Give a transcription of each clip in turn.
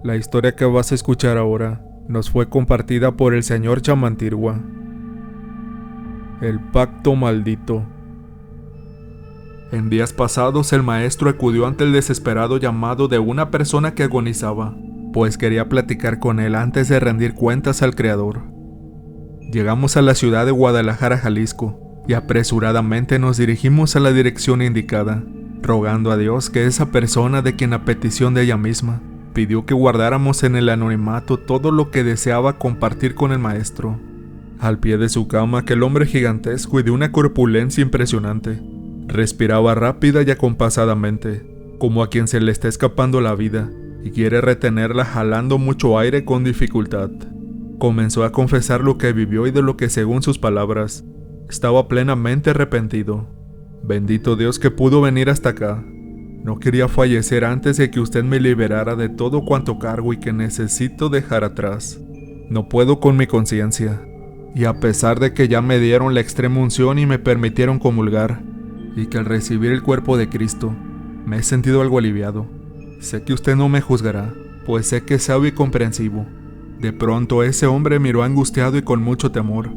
La historia que vas a escuchar ahora nos fue compartida por el señor Chamantirwa. El pacto maldito. En días pasados el maestro acudió ante el desesperado llamado de una persona que agonizaba, pues quería platicar con él antes de rendir cuentas al Creador. Llegamos a la ciudad de Guadalajara, Jalisco, y apresuradamente nos dirigimos a la dirección indicada, rogando a Dios que esa persona de quien a petición de ella misma pidió que guardáramos en el anonimato todo lo que deseaba compartir con el maestro. Al pie de su cama, aquel hombre gigantesco y de una corpulencia impresionante respiraba rápida y acompasadamente, como a quien se le está escapando la vida y quiere retenerla jalando mucho aire con dificultad. Comenzó a confesar lo que vivió y de lo que, según sus palabras, estaba plenamente arrepentido. Bendito Dios que pudo venir hasta acá. No quería fallecer antes de que usted me liberara de todo cuanto cargo y que necesito dejar atrás. No puedo con mi conciencia, y a pesar de que ya me dieron la extrema unción y me permitieron comulgar, y que al recibir el cuerpo de Cristo me he sentido algo aliviado, sé que usted no me juzgará, pues sé que es sabio y comprensivo. De pronto ese hombre miró angustiado y con mucho temor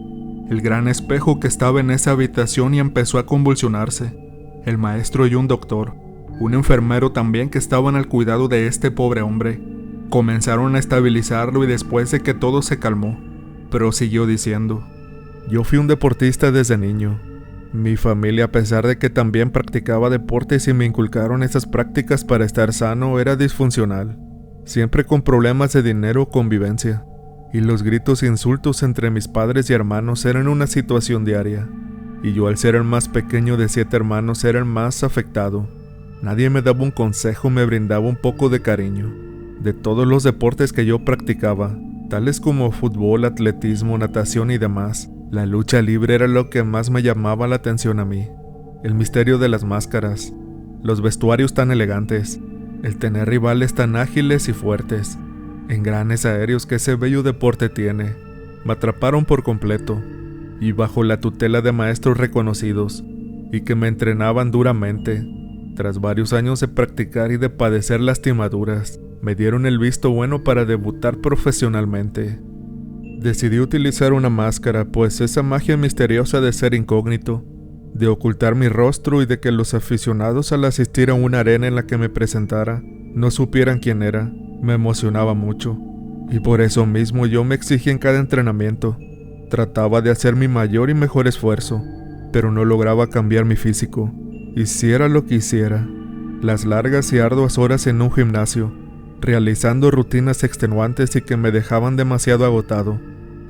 el gran espejo que estaba en esa habitación y empezó a convulsionarse. El maestro y un doctor, un enfermero también que estaban al cuidado de este pobre hombre, comenzaron a estabilizarlo y después de que todo se calmó, prosiguió diciendo: yo fui un deportista desde niño. Mi familia, a pesar de que también practicaba deportes y me inculcaron esas prácticas para estar sano, era disfuncional, siempre con problemas de dinero o convivencia, y los gritos e insultos entre mis padres y hermanos eran una situación diaria, y yo, al ser el más pequeño de 7 hermanos, era el más afectado. Nadie me daba un consejo, me brindaba un poco de cariño. De todos los deportes que yo practicaba, tales como fútbol, atletismo, natación y demás, la lucha libre era lo que más me llamaba la atención a mí. El misterio de las máscaras, los vestuarios tan elegantes, el tener rivales tan ágiles y fuertes, engranes aéreos que ese bello deporte tiene, me atraparon por completo, y bajo la tutela de maestros reconocidos, y que me entrenaban duramente, tras varios años de practicar y de padecer lastimaduras, me dieron el visto bueno para debutar profesionalmente. Decidí utilizar una máscara, pues esa magia misteriosa de ser incógnito, de ocultar mi rostro y de que los aficionados al asistir a una arena en la que me presentara no supieran quién era, me emocionaba mucho, y por eso mismo yo me exigí en cada entrenamiento. Trataba de hacer mi mayor y mejor esfuerzo, pero no lograba cambiar mi físico, hiciera lo que hiciera. Las largas y arduas horas en un gimnasio, realizando rutinas extenuantes y que me dejaban demasiado agotado,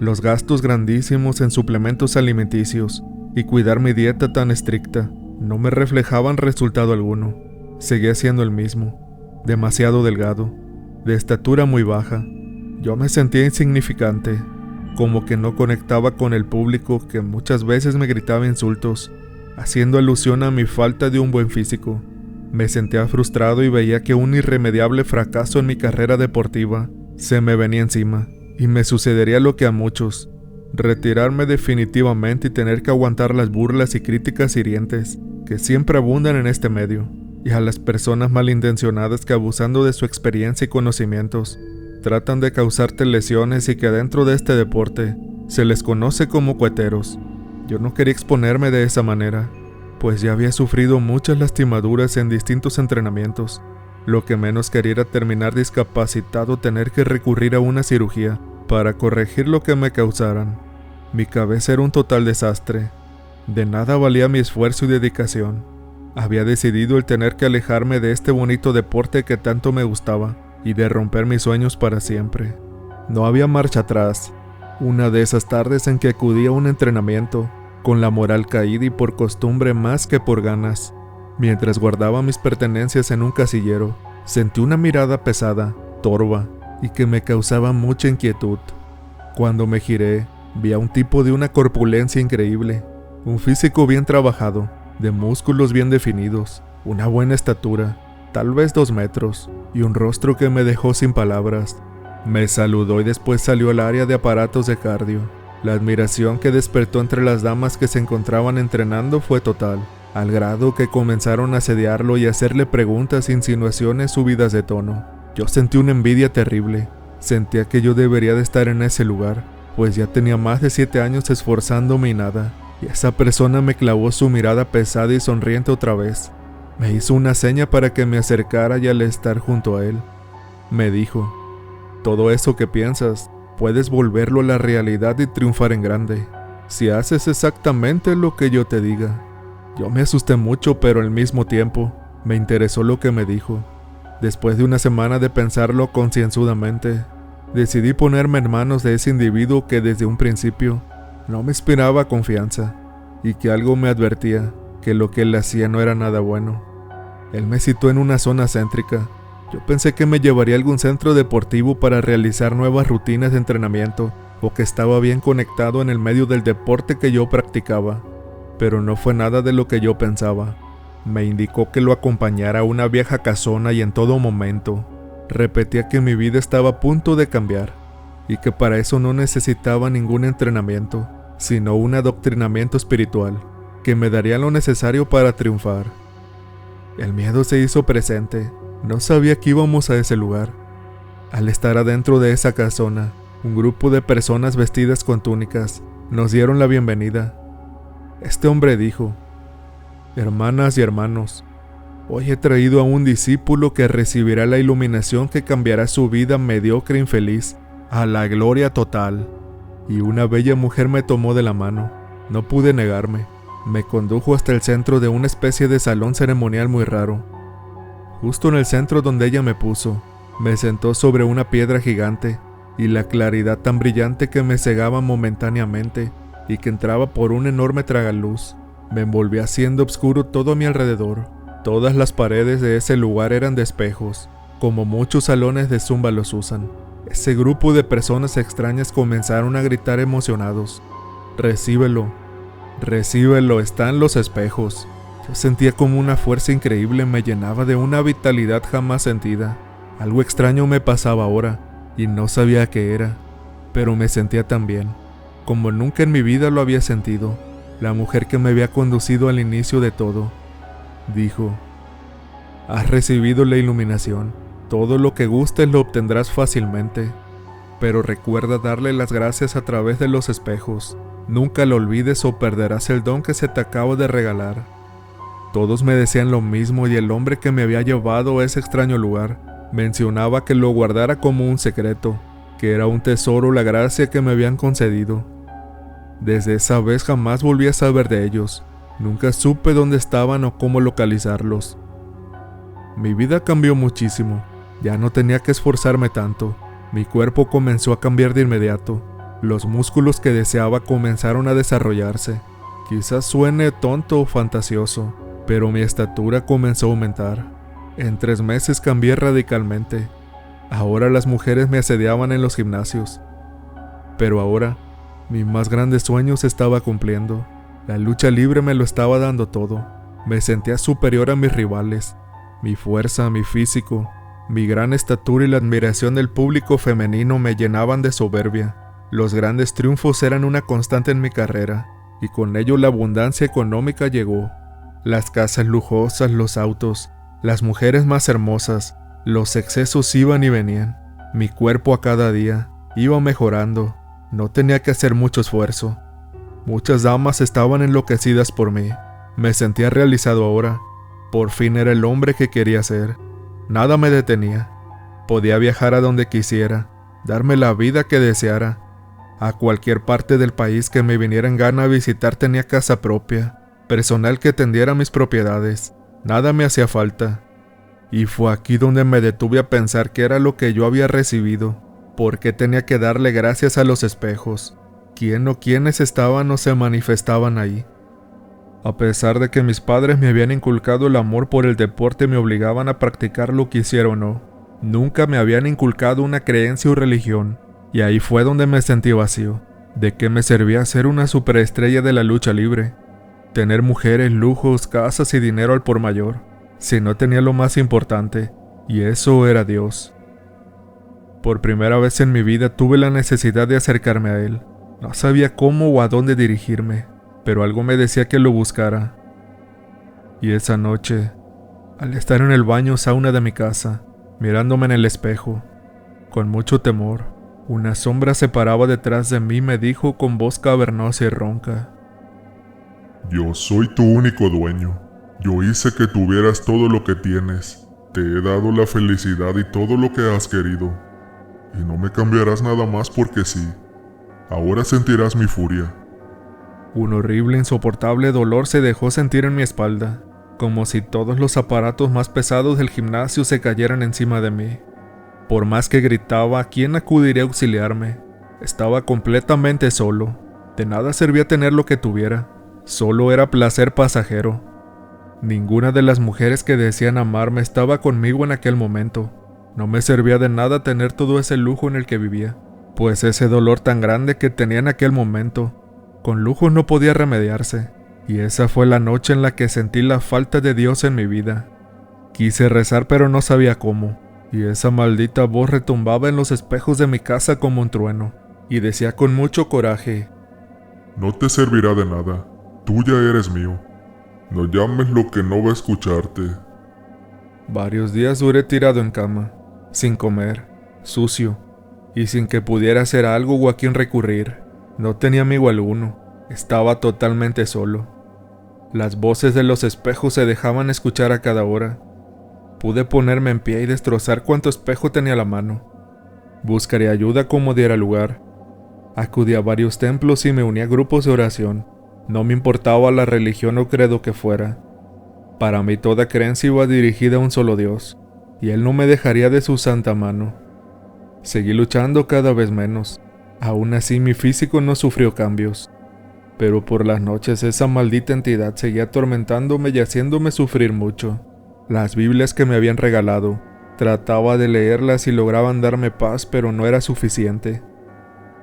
los gastos grandísimos en suplementos alimenticios y cuidar mi dieta tan estricta no me reflejaban resultado alguno. Seguía siendo el mismo, demasiado delgado, de estatura muy baja. Yo me sentía insignificante, como que no conectaba con el público que muchas veces me gritaba insultos, haciendo alusión a mi falta de un buen físico. Me sentía frustrado y veía que un irremediable fracaso en mi carrera deportiva se me venía encima, y me sucedería lo que a muchos: retirarme definitivamente y tener que aguantar las burlas y críticas hirientes que siempre abundan en este medio, y a las personas malintencionadas que, abusando de su experiencia y conocimientos, tratan de causarte lesiones y que dentro de este deporte se les conoce como cueteros. Yo no quería exponerme de esa manera, pues ya había sufrido muchas lastimaduras en distintos entrenamientos. Lo que menos quería era terminar discapacitado, tener que recurrir a una cirugía para corregir lo que me causaran. Mi cabeza era un total desastre. De nada valía mi esfuerzo y dedicación. Había decidido el tener que alejarme de este bonito deporte que tanto me gustaba y de romper mis sueños para siempre. No había marcha atrás. Una de esas tardes en que acudí a un entrenamiento, con la moral caída y por costumbre más que por ganas, mientras guardaba mis pertenencias en un casillero, sentí una mirada pesada, torva, y que me causaba mucha inquietud. Cuando me giré, vi a un tipo de una corpulencia increíble, un físico bien trabajado, de músculos bien definidos, una buena estatura, tal vez 2 metros, y un rostro que me dejó sin palabras. Me saludó y después salió al área de aparatos de cardio. La admiración que despertó entre las damas que se encontraban entrenando fue total, al grado que comenzaron a asediarlo y a hacerle preguntas e insinuaciones subidas de tono. Yo sentí una envidia terrible. Sentía que yo debería de estar en ese lugar, pues ya tenía más de 7 años esforzándome y nada, y esa persona me clavó su mirada pesada y sonriente otra vez. Me hizo una seña para que me acercara y al estar junto a él, me dijo: todo eso que piensas, puedes volverlo a la realidad y triunfar en grande, si haces exactamente lo que yo te diga. Yo me asusté mucho, pero al mismo tiempo, me interesó lo que me dijo. Después de una semana de pensarlo concienzudamente, decidí ponerme en manos de ese individuo que desde un principio no me inspiraba confianza y que algo me advertía que lo que él hacía no era nada bueno. Él me citó en una zona céntrica. Yo pensé que me llevaría a algún centro deportivo para realizar nuevas rutinas de entrenamiento o que estaba bien conectado en el medio del deporte que yo practicaba, pero no fue nada de lo que yo pensaba. Me indicó que lo acompañara a una vieja casona y en todo momento repetía que mi vida estaba a punto de cambiar y que para eso no necesitaba ningún entrenamiento, sino un adoctrinamiento espiritual que me daría lo necesario para triunfar. El miedo se hizo presente. No sabía que íbamos a ese lugar. Al estar adentro de esa casona, un grupo de personas vestidas con túnicas nos dieron la bienvenida. Este hombre dijo: hermanas y hermanos, hoy he traído a un discípulo que recibirá la iluminación que cambiará su vida mediocre e infeliz a la gloria total. Y una bella mujer me tomó de la mano. No pude negarme. Me condujo hasta el centro de una especie de salón ceremonial muy raro. Justo en el centro donde ella me puso, me sentó sobre una piedra gigante, y la claridad tan brillante que me cegaba momentáneamente y que entraba por un enorme tragaluz, me envolvía haciendo oscuro todo a mi alrededor. Todas las paredes de ese lugar eran de espejos, como muchos salones de zumba los usan. Ese grupo de personas extrañas comenzaron a gritar emocionados: recíbelo, recíbelo, están los espejos. Yo sentía como una fuerza increíble me llenaba de una vitalidad jamás sentida. Algo extraño me pasaba ahora, y no sabía qué era, pero me sentía tan bien, como nunca en mi vida lo había sentido. La mujer que me había conducido al inicio de todo dijo: has recibido la iluminación, todo lo que gustes lo obtendrás fácilmente, pero recuerda darle las gracias a través de los espejos. Nunca lo olvides o perderás el don que se te acaba de regalar. Todos me decían lo mismo, y el hombre que me había llevado a ese extraño lugar mencionaba que lo guardara como un secreto, que era un tesoro la gracia que me habían concedido. Desde esa vez jamás volví a saber de ellos. Nunca supe dónde estaban o cómo localizarlos. Mi vida cambió muchísimo. Ya no tenía que esforzarme tanto. Mi cuerpo comenzó a cambiar de inmediato. Los músculos que deseaba comenzaron a desarrollarse. Quizás suene tonto o fantasioso, pero mi estatura comenzó a aumentar. En 3 meses cambié radicalmente. Ahora las mujeres me asediaban en los gimnasios. Pero ahora, mi más grande sueño se estaba cumpliendo. La lucha libre me lo estaba dando todo. Me sentía superior a mis rivales. Mi fuerza, mi físico, mi gran estatura y la admiración del público femenino me llenaban de soberbia. Los grandes triunfos eran una constante en mi carrera, y con ello la abundancia económica llegó. Las casas lujosas, los autos, las mujeres más hermosas, los excesos iban y venían. Mi cuerpo a cada día iba mejorando. No tenía que hacer mucho esfuerzo. Muchas damas estaban enloquecidas por mí. Me sentía realizado ahora. Por fin era el hombre que quería ser. Nada me detenía. Podía viajar a donde quisiera, darme la vida que deseara. A cualquier parte del país que me viniera en gana a visitar tenía casa propia, personal que atendiera mis propiedades. Nada me hacía falta. Y fue aquí donde me detuve a pensar qué era lo que yo había recibido. ¿Por qué tenía que darle gracias a los espejos? ¿Quién o quiénes estaban o se manifestaban ahí? A pesar de que mis padres me habían inculcado el amor por el deporte y me obligaban a practicarlo quisiera o no, nunca me habían inculcado una creencia o religión, y ahí fue donde me sentí vacío. ¿De qué me servía ser una superestrella de la lucha libre? Tener mujeres, lujos, casas y dinero al por mayor, si no tenía lo más importante, y eso era Dios. Por primera vez en mi vida tuve la necesidad de acercarme a Él. No sabía cómo o a dónde dirigirme, pero algo me decía que lo buscara. Y esa noche, al estar en el baño sauna de mi casa, mirándome en el espejo. Con mucho temor, una sombra se paraba detrás de mí y me dijo con voz cavernosa y ronca: Yo soy tu único dueño. Yo hice que tuvieras todo lo que tienes. Te he dado la felicidad y todo lo que has querido. Y no me cambiarás nada más porque sí. Ahora sentirás mi furia. Un horrible, insoportable dolor se dejó sentir en mi espalda, como si todos los aparatos más pesados del gimnasio se cayeran encima de mí. Por más que gritaba, ¿quién acudiría a auxiliarme? Estaba completamente solo. De nada servía tener lo que tuviera. Solo era placer pasajero. Ninguna de las mujeres que decían amarme estaba conmigo en aquel momento. No me servía de nada tener todo ese lujo en el que vivía, pues ese dolor tan grande que tenía en aquel momento, con lujo no podía remediarse, y esa fue la noche en la que sentí la falta de Dios en mi vida. Quise rezar pero no sabía cómo, y esa maldita voz retumbaba en los espejos de mi casa como un trueno, y decía con mucho coraje: No te servirá de nada. Tú ya eres mío. No llames lo que no va a escucharte. Varios días duré tirado en cama, sin comer, sucio, y sin que pudiera hacer algo o a quien recurrir. No tenía amigo alguno, estaba totalmente solo. Las voces de los espejos se dejaban escuchar a cada hora. Pude ponerme en pie y destrozar cuanto espejo tenía a la mano. Buscaré ayuda como diera lugar. Acudí a varios templos y me uní a grupos de oración. No me importaba la religión o credo que fuera. Para mí toda creencia iba dirigida a un solo Dios, y Él no me dejaría de su santa mano. Seguí luchando cada vez menos. Aún así mi físico no sufrió cambios, pero por las noches esa maldita entidad seguía atormentándome y haciéndome sufrir mucho. Las Biblias que me habían regalado, trataba de leerlas y lograban darme paz, pero no era suficiente.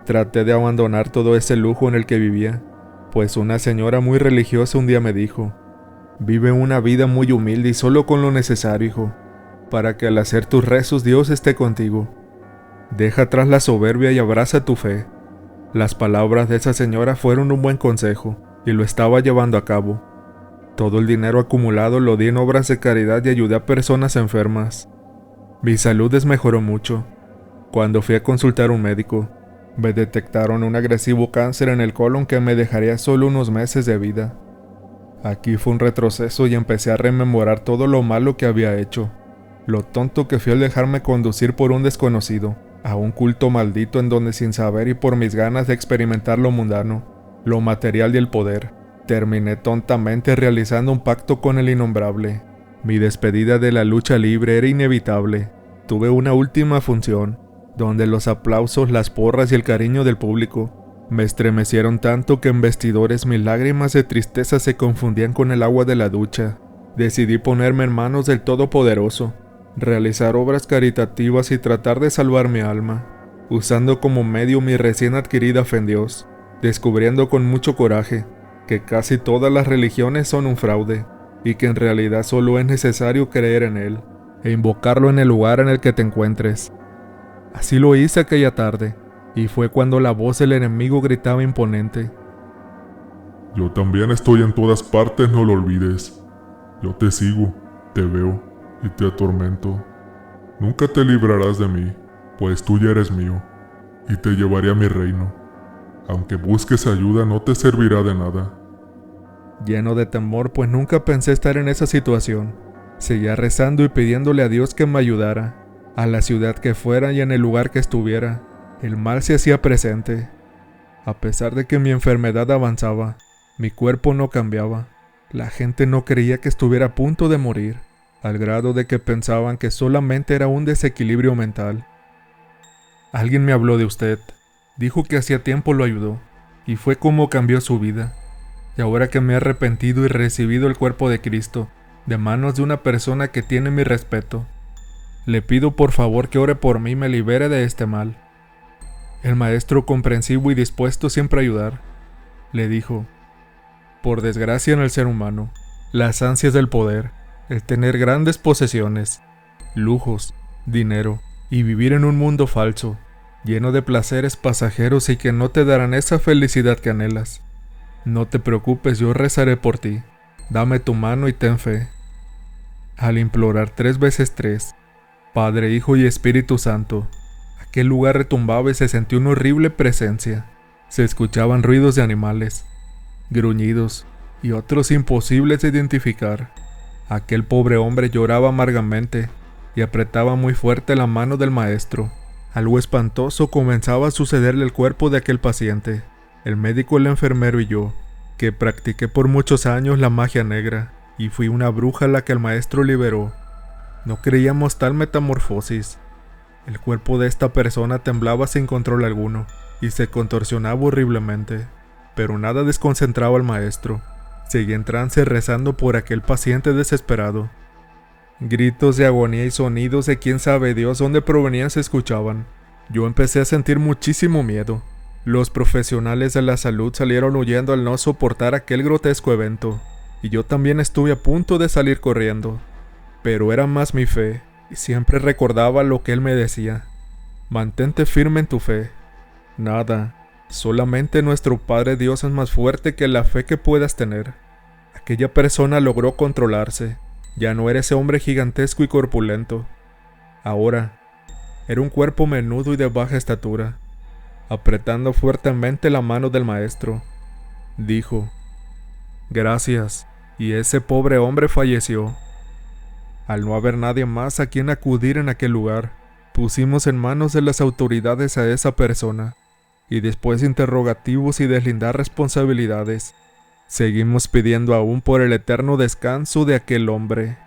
Traté de abandonar todo ese lujo en el que vivía, pues una señora muy religiosa un día me dijo: vive una vida muy humilde y solo con lo necesario, hijo, para que al hacer tus rezos Dios esté contigo. Deja atrás la soberbia y abraza tu fe. Las palabras de esa señora fueron un buen consejo, y lo estaba llevando a cabo. Todo el dinero acumulado lo di en obras de caridad y ayudé a personas enfermas. Mi salud desmejoró mucho. Cuando fui a consultar a un médico, me detectaron un agresivo cáncer en el colon que me dejaría solo unos meses de vida. Aquí fue un retroceso y empecé a rememorar todo lo malo que había hecho. Lo tonto que fui al dejarme conducir por un desconocido a un culto maldito en donde, sin saber y por mis ganas de experimentar lo mundano, lo material y el poder, terminé tontamente realizando un pacto con el innombrable. Mi despedida de la lucha libre era inevitable. Tuve una última función, donde los aplausos, las porras y el cariño del público me estremecieron tanto que en vestidores mis lágrimas de tristeza se confundían con el agua de la ducha. Decidí ponerme en manos del Todopoderoso, realizar obras caritativas y tratar de salvar mi alma, usando como medio mi recién adquirida fe en Dios, descubriendo con mucho coraje que casi todas las religiones son un fraude, y que en realidad solo es necesario creer en Él, e invocarlo en el lugar en el que te encuentres. Así lo hice aquella tarde, y fue cuando la voz del enemigo gritaba imponente: Yo también estoy en todas partes, no lo olvides. Yo te sigo, te veo y te atormento. Nunca te librarás de mí, pues tú ya eres mío, y te llevaré a mi reino. Aunque busques ayuda, no te servirá de nada. Lleno de temor, pues nunca pensé estar en esa situación, seguía rezando y pidiéndole a Dios que me ayudara. A la ciudad que fuera y en el lugar que estuviera, el mal se hacía presente. A pesar de que mi enfermedad avanzaba, mi cuerpo no cambiaba. La gente no creía que estuviera a punto de morir, al grado de que pensaban que solamente era un desequilibrio mental. Alguien me habló de usted, dijo que hacía tiempo lo ayudó, y fue como cambió su vida. Y ahora que me he arrepentido y recibido el cuerpo de Cristo, de manos de una persona que tiene mi respeto, le pido por favor que ore por mí y me libere de este mal. El maestro, comprensivo y dispuesto siempre a ayudar, le dijo: por desgracia en el ser humano, las ansias del poder, el tener grandes posesiones, lujos, dinero y vivir en un mundo falso, lleno de placeres pasajeros y que no te darán esa felicidad que anhelas. No te preocupes, yo rezaré por ti. Dame tu mano y ten fe. Al implorar 3 veces 3, Padre, Hijo y Espíritu Santo. Aquel lugar retumbaba y se sentía una horrible presencia. Se escuchaban ruidos de animales, gruñidos y otros imposibles de identificar. Aquel pobre hombre lloraba amargamente y apretaba muy fuerte la mano del maestro. Algo espantoso comenzaba a sucederle al cuerpo de aquel paciente. El médico, el enfermero y yo, que practiqué por muchos años la magia negra y fui una bruja la que el maestro liberó, no creíamos tal metamorfosis. El cuerpo de esta persona temblaba sin control alguno y se contorsionaba horriblemente, pero nada desconcentraba al maestro. Seguía en trance rezando por aquel paciente desesperado. Gritos de agonía y sonidos de quién sabe Dios dónde provenían se escuchaban. Yo empecé a sentir muchísimo miedo. Los profesionales de la salud salieron huyendo al no soportar aquel grotesco evento, y yo también estuve a punto de salir corriendo. Pero era más mi fe, y siempre recordaba lo que él me decía. Mantente firme en tu fe. Nada, solamente nuestro Padre Dios es más fuerte que la fe que puedas tener. Aquella persona logró controlarse. Ya no era ese hombre gigantesco y corpulento. Ahora, era un cuerpo menudo y de baja estatura. Apretando fuertemente la mano del maestro, dijo: «Gracias», y ese pobre hombre falleció. Al no haber nadie más a quien acudir en aquel lugar, pusimos en manos de las autoridades a esa persona, y después de interrogativos y deslindar responsabilidades, seguimos pidiendo aún por el eterno descanso de aquel hombre.